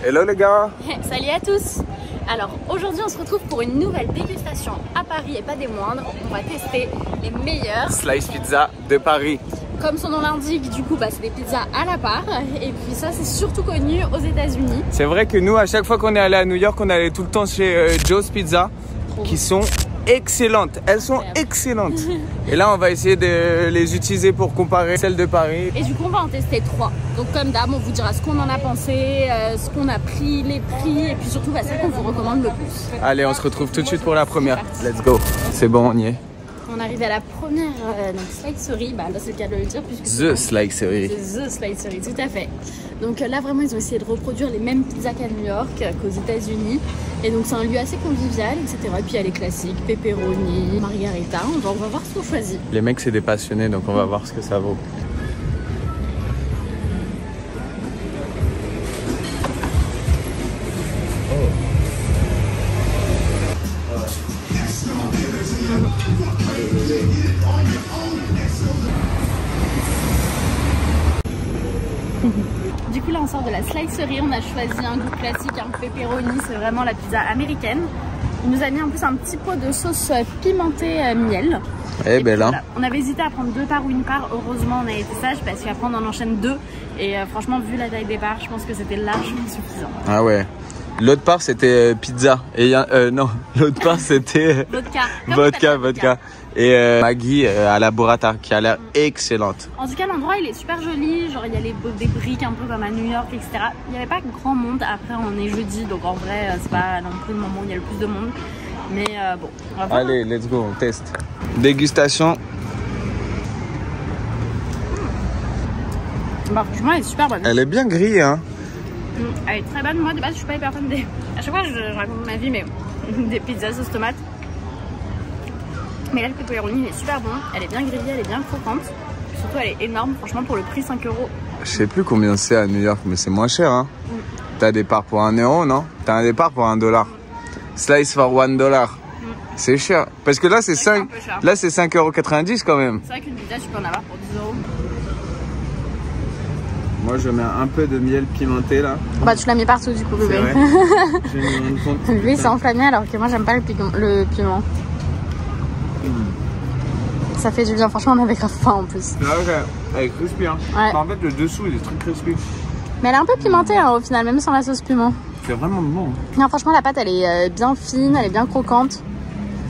Hello les gars. Salut à tous. Alors aujourd'hui on se retrouve pour une nouvelle dégustation à Paris et pas des moindres. On va tester les meilleurs Slice Pizza de Paris. Comme son nom l'indique, du coup c'est des pizzas à la part. Et puis ça c'est surtout connu aux États-Unis. C'est vrai que nous à chaque fois qu'on est allé à New York, on allait tout le temps chez Joe's Pizza qui sont excellentes. Elles sont excellentes. Et là on va essayer de les utiliser pour comparer celles de Paris. Et du coup on va en tester 3. Donc comme d'hab on vous dira ce qu'on en a pensé, ce qu'on a pris, les prix et puis surtout celle qu'on vous recommande le plus. Allez, on se retrouve tout de suite pour la première. Let's go. C'est bon, on y est. On arrive à la première slicerie, là c'est le cas de le dire puisque The Slicerie. The Slicerie, tout à fait. Donc là vraiment ils ont essayé de reproduire les mêmes pizzas qu'à New York, qu'aux États-Unis. Et donc c'est un lieu assez convivial, etc. Et puis il y a les classiques, pepperoni, margarita, on va voir ce qu'on choisit. Les mecs c'est des passionnés donc on va voir ce que ça vaut. Du coup là on sort de la slicerie, on a choisi un goût classique, un pepperoni, c'est vraiment la pizza américaine. Il nous a mis en plus un petit pot de sauce pimentée miel. Eh ben là. Voilà. On avait hésité à prendre 2 parts ou 1 part, heureusement on a été sage parce qu'après on en enchaîne 2. Et franchement vu la taille des parts, je pense que c'était largement suffisant. Ah ouais. L'autre part c'était pizza. Et non, l'autre part c'était vodka. Et Maggie à la burrata qui a l'air excellente. En tout cas l'endroit il est super joli, genre il y a des briques un peu comme à New York, etc. Il n'y avait pas grand monde, après on est jeudi donc en vrai c'est pas non plus le moment où il y a le plus de monde. Mais bon, on va voir. Allez, let's go, on teste. Dégustation. Franchement elle est super bonne. Elle est bien grillée hein. Elle est très bonne, moi de base je suis pas hyper fan des... À chaque fois je raconte ma vie mais des pizzas sauce tomate. Mais là le pepperoni il est super bon, elle est bien grillée, elle est bien croquante. Surtout elle est énorme, franchement pour le prix 5 €. Je sais plus combien c'est à New York mais c'est moins cher hein. T'as des parts pour 1 €, non? T'as un départ pour 1 $. Slice for 1 $. C'est cher. Parce que là c'est 5... Là c'est 5,90 € quand même. C'est vrai qu'une pizza tu peux en avoir pour 10 €. Moi je mets un peu de miel pimenté là. Bah tu l'as mis partout du coup bébé. Je vais me rendre compte. Lui il s'est enflammé alors que moi j'aime pas le piment. Ça fait du bien, franchement on avait grave faim en plus. Ah ok, elle est crispy hein. Ouais. En fait le dessous il est très crispy. Mais elle est un peu pimentée hein, au final, même sans la sauce piment. C'est vraiment bon. Non franchement la pâte elle est bien fine, elle est bien croquante.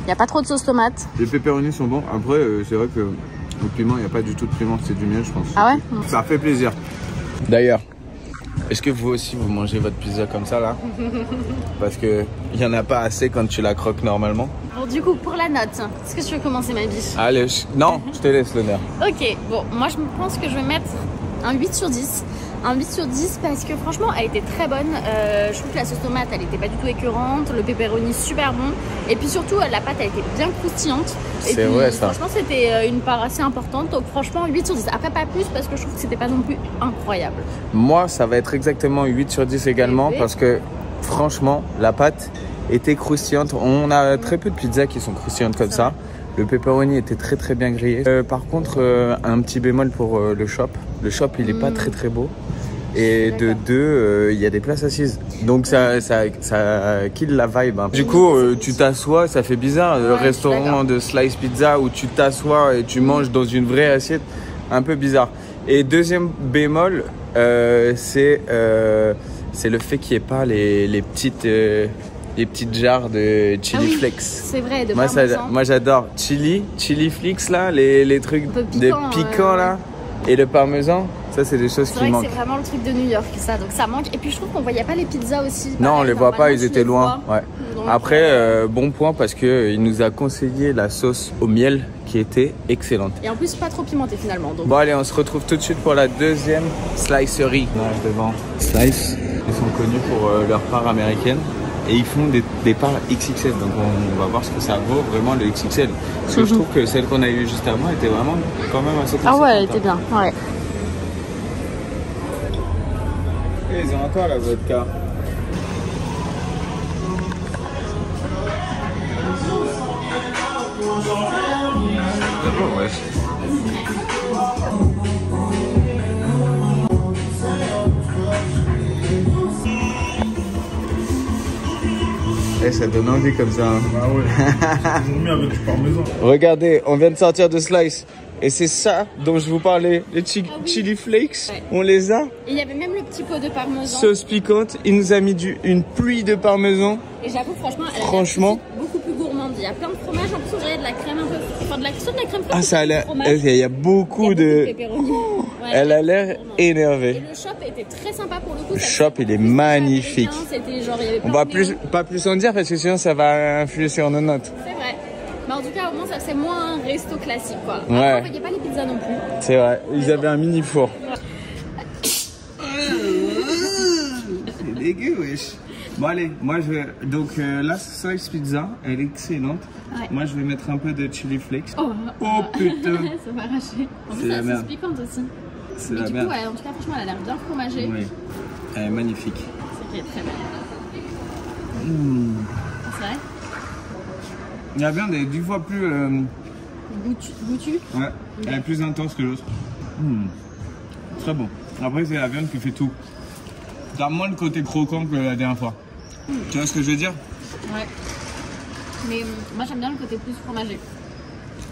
Il n'y a pas trop de sauce tomate. Les pepperonis sont bons. Après c'est vrai que le piment il n'y a pas du tout de piment, c'est du miel je pense. Ah ouais? Ça fait plaisir. D'ailleurs, est-ce que vous aussi vous mangez votre pizza comme ça là? Parce que il y en a pas assez quand tu la croques normalement. Bon du coup pour la note, est-ce que tu veux commencer ma biche? Allez, non, je te laisse l'honneur. Ok, bon moi je pense que je vais mettre un 8 sur 10. Un 8 sur 10 parce que franchement elle était très bonne. Je trouve que la sauce tomate elle était pas du tout écœurante, le pepperoni super bon. Et puis surtout la pâte elle était bien croustillante. C'est vrai ça. Franchement c'était une part assez importante. Donc franchement 8 sur 10. Après pas plus parce que je trouve que c'était pas non plus incroyable. Moi ça va être exactement 8 sur 10 également parce que franchement la pâte était croustillante. On a très peu de pizzas qui sont croustillantes comme ça. Le pepperoni était très très bien grillé. Par contre un petit bémol pour le shop. Le shop il est pas très très beau. Et de deux, il y a des places assises. Donc ça kill la vibe. Hein. Du coup, tu t'assois, ça fait bizarre. Le restaurant de Slice Pizza où tu t'assois et tu manges dans une vraie assiette, un peu bizarre. Et deuxième bémol, c'est le fait qu'il n'y ait pas les petites jarres de chili flakes. C'est vrai, de moi j'adore chili flakes là, les trucs piquants là. Et le parmesan, ça c'est des choses qui manquent. C'est vraiment le truc de New York ça, donc ça manque. Et puis je trouve qu'on voyait pas les pizzas aussi. Non, on les voit pas, ils étaient loin. Ouais. Donc, après, bon point parce qu'il nous a conseillé la sauce au miel qui était excellente. Et en plus pas trop pimentée finalement. Donc. Bon allez, on se retrouve tout de suite pour la deuxième slicerie. On arrive devant Slice, ils sont connus pour leur part américaine. Et ils font des parts XXL, donc on va voir ce que ça vaut vraiment le XXL. Parce que je trouve que celle qu'on a eue juste avant était vraiment quand même assez Ah ouais, elle était bien, ouais. Et ils ont encore la vodka. C'est bon, ouais. Eh, ça donne envie comme ça. Hein. Ah ouais. C'est toujours mieux avec du parmesan. Regardez, on vient de sortir de Slice. Et c'est ça dont je vous parlais, les chili flakes, ouais. On les a. Et il y avait même le petit pot de parmesan. Sauce piquante, il nous a mis une pluie de parmesan. Et j'avoue, franchement, elle est beaucoup plus gourmande. Il y a plein de fromages, en plus, on dirait de la crème un peu, enfin de la crème fraîche. Ah, ça a l'air, il y a beaucoup de pepperoni. Ouais, elle a l'air énervée. Et le shop était très sympa pour le coup. Le shop, il est magnifique. Genre, on va pas plus en dire parce que sinon ça va influer sur nos notes. C'est vrai. Mais en tout cas, au moins, ça c'est moins un resto classique, quoi. Ouais. Après, il n'y a pas les pizzas non plus. C'est vrai. Ils avaient un mini four. C'est dégueu, wesh. Bon, allez, moi je vais. Donc, la slice pizza, elle est excellente. Ouais. Moi, je vais mettre un peu de chili flakes. Oh putain. Ça va arracher. En plus, la sauce piquante aussi. C'est la merde. Ouais, en tout cas, franchement, elle a l'air bien fromagée. Oui. Elle est magnifique. C'est qu'elle est très belle. C'est vrai? La viande est 10 fois plus goûtue. Ouais, elle est plus intense que l'autre. Très bon. Après, c'est la viande qui fait tout. T'as moins le côté croquant que la dernière fois. Tu vois ce que je veux dire? Ouais. Mais moi, j'aime bien le côté plus fromagé.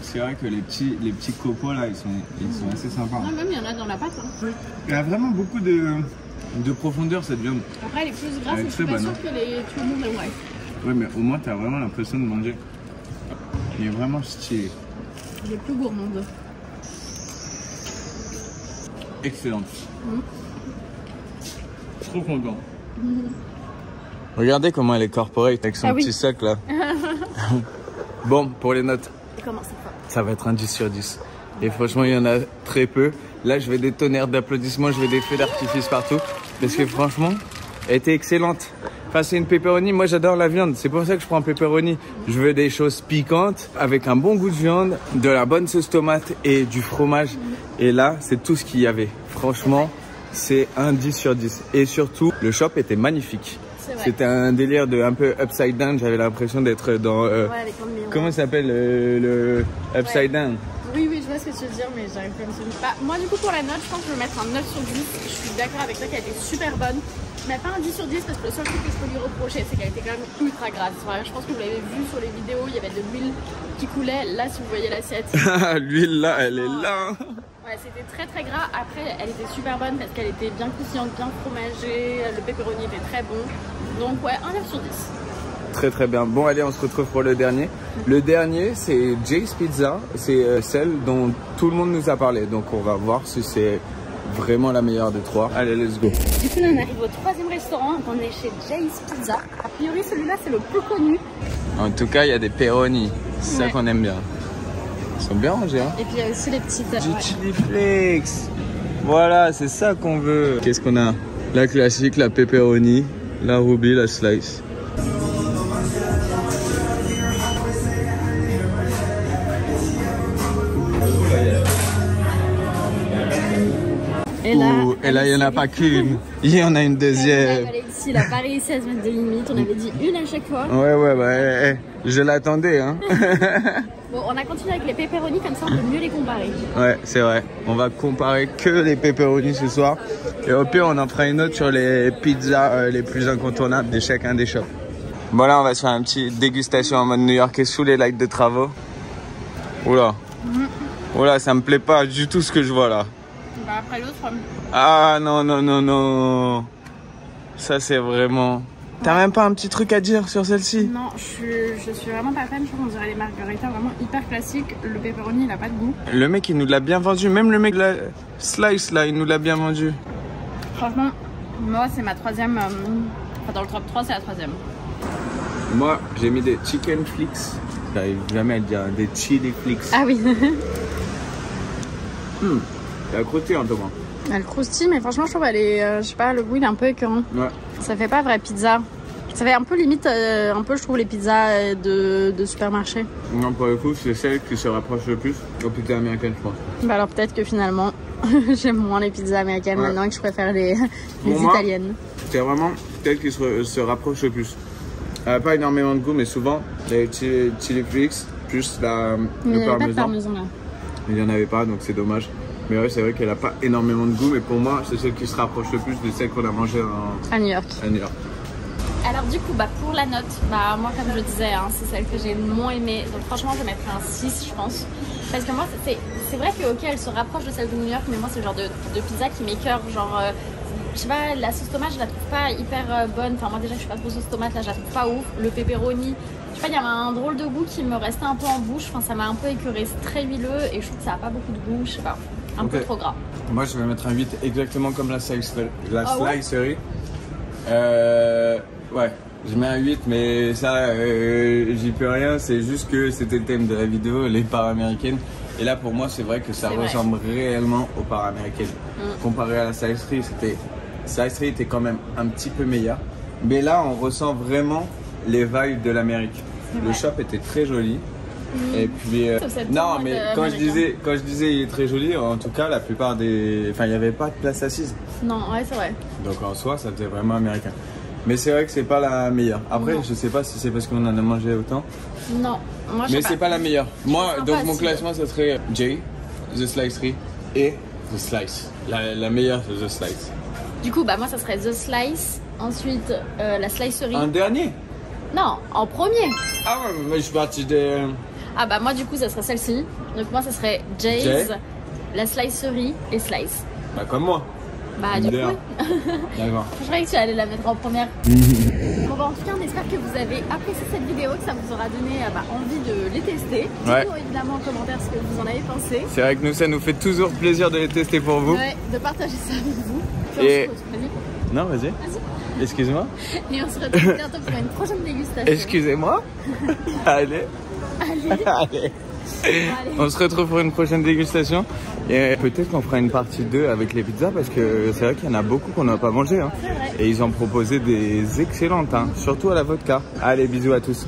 C'est vrai que les petits copos là, ils sont assez sympas. Ouais, même il y en a dans la pâte. Hein. Il y a vraiment beaucoup de profondeur cette viande. Après, elle est plus grasse et je suis pas sûre que tout le monde l'aimerait. Ouais, mais au moins, t'as vraiment l'impression de manger. Il est vraiment stylé. Il est plus gourmande. Excellente. Trop content. Regardez comment elle est corporate avec son petit sac là. Bon, pour les notes. Comment ça va? Ça va être un 10 sur 10. Et franchement, il y en a très peu. Là, je vais des tonnerres d'applaudissements, je vais des feux d'artifice partout. Parce que franchement, elle était excellente. Enfin, c'est une pepperoni. Moi, j'adore la viande. C'est pour ça que je prends un pepperoni. Je veux des choses piquantes, avec un bon goût de viande, de la bonne sauce tomate et du fromage. Et là, c'est tout ce qu'il y avait. Franchement, c'est un 10 sur 10. Et surtout, le shop était magnifique. C'était un délire de un peu upside down. J'avais l'impression d'être dans... comment ça s'appelle le upside down? Oui, je vois ce que tu veux dire, mais j'arrive pas à me souvenir. Moi, du coup, pour la note, je pense que je vais mettre un 9 sur 10. Je suis d'accord avec toi qu'elle était super bonne. Mais pas un 10 sur 10 parce que le seul truc que je peux lui reprocher, c'est qu'elle était quand même ultra grasse. Enfin, je pense que vous l'avez vu sur les vidéos, il y avait de l'huile qui coulait. Là, si vous voyez l'assiette. L'huile là, elle est là. Ouais, c'était très gras. Après, elle était super bonne parce qu'elle était bien croustillante, bien fromagée. Le pepperoni était très bon. Donc, ouais, un 9 sur 10. Très bien. Bon, allez, on se retrouve pour le dernier. Le dernier, c'est Jay's Pizza. C'est celle dont tout le monde nous a parlé. Donc, on va voir si c'est vraiment la meilleure des trois. Allez, let's go. Du coup, là, on arrive au troisième restaurant. On est chez Jay's Pizza. A priori, celui-là, c'est le plus connu. En tout cas, il y a des pepperoni. C'est ça qu'on aime bien. Ils sont bien rangés, hein. Et puis, il y a aussi les petites... Du chili flakes. Voilà, c'est ça qu'on veut. Qu'est-ce qu'on a? La classique, la pepperoni, la ruby, la slice. Et là, il n'y en a pas qu'une. Il y en a une deuxième. Il a pas réussi à se mettre de limite. On avait dit une à chaque fois. Ouais. Je l'attendais, hein. Bon, on a continué avec les pepperoni, comme ça on peut mieux les comparer. Ouais, c'est vrai. On va comparer que les pepperoni ce soir. Et au pire, on en fera une autre sur les pizzas les plus incontournables de chacun des shops. Bon, là, on va se faire une petite dégustation en mode new-yorkais sous les lights de travaux. Oula. Oula, ça me plaît pas du tout ce que je vois là. Bah, après l'autre. Ah non. Ça, c'est vraiment... T'as même pas un petit truc à dire sur celle-ci? Non, je suis vraiment pas fan. Je trouve qu'on dirait les margaritas vraiment hyper classiques. Le pepperoni, il a pas de goût. Le mec, il nous l'a bien vendu. Même le mec de la slice, là, il nous l'a bien vendu. Franchement, moi, c'est ma troisième... Enfin, dans le top 3, c'est la troisième. Moi, j'ai mis des chicken flakes. J'arrive jamais à le dire. Des chili flakes. Ah oui. Elle a croustillé un peu moins. Elle croustille, mais franchement, je trouve elle est... je sais pas, le goût, il est un peu écœurant. Ouais. Ça fait pas vraie pizza. Ça fait un peu limite, un peu, je trouve, les pizzas de supermarché. Non, pour le coup, c'est celle qui se rapproche le plus aux pizzas américaines, je pense. Bah alors peut-être que finalement, j'aime moins les pizzas américaines maintenant et que je préfère les italiennes. C'est vraiment celle qui se rapproche le plus. Elle n'a pas énormément de goût, mais souvent, les chili flakes, plus le parmesan. Pas de parmesan là. Il n'y en avait pas, donc c'est dommage. Mais ouais, c'est vrai qu'elle n'a pas énormément de goût, mais pour moi, c'est celle qui se rapproche le plus de celle qu'on a mangée à New York. Alors du coup, pour la note, moi comme je disais, hein, c'est celle que j'ai le moins aimée. Donc franchement, je vais mettre un 6, je pense. Parce que moi, c'est vrai que ok, elle se rapproche de celle de New York, mais moi c'est le genre de pizza qui m'écœure. Genre, je sais pas, la sauce tomate, je la trouve pas hyper bonne. Enfin moi déjà, je suis pas trop sauce tomate, là je la trouve pas ouf. Le pepperoni, je sais pas, il y avait un drôle de goût qui me restait un peu en bouche. Enfin ça m'a un peu écœuré, c'est très huileux et je trouve que ça a pas beaucoup de goût, je sais pas, un peu trop gras. Moi je vais mettre un 8 exactement comme la slicerie. Ouais, je mets un 8, mais ça, j'y peux rien. C'est juste que c'était le thème de la vidéo, les parts américaines. Et là, pour moi, c'est vrai que ça ressemble réellement aux parts américaines. Comparé à la slicerie, slicerie était quand même un petit peu meilleur. Mais là, on ressent vraiment les vibes de l'Amérique. Le shop était très joli. Et puis, non, mais quand je disais il est très joli, en tout cas, la plupart des. Enfin, il n'y avait pas de place assise. Non, ouais, c'est vrai. Donc en soi, ça faisait vraiment américain. Mais c'est vrai que c'est pas la meilleure. Après, je sais pas si c'est parce qu'on en a mangé autant. Non, moi je sais pas. Mais c'est pas la meilleure. Moi, donc mon classement, ça serait J, The Slicery et The Slice. La meilleure, The Slice. Du coup, moi, ça serait The Slice. Ensuite, la Slicerie. En dernier? Non, en premier. Ah ouais, mais je suis parti de... Ah moi, du coup, ça serait celle-ci. Donc moi, ça serait J's, la Slicerie et Slice. Comme moi. Du coup, d'accord. Je croyais que tu allais la mettre en première. Bon, en tout cas, on espère que vous avez apprécié cette vidéo, que ça vous aura donné envie de les tester. Dites-nous évidemment en commentaire ce que vous en avez pensé. C'est vrai que nous, ça nous fait toujours plaisir de les tester pour vous. Ouais, de partager ça avec vous. Et... Vas-y. Non, vas-y. Excuse-moi. Et on se retrouve bientôt pour une prochaine dégustation. Excusez-moi. Allez. On se retrouve pour une prochaine dégustation et peut-être qu'on fera une partie 2 avec les pizzas parce que c'est vrai qu'il y en a beaucoup qu'on n'a pas mangé hein. Et ils ont proposé des excellentes, hein, surtout à la vodka. Allez, bisous à tous.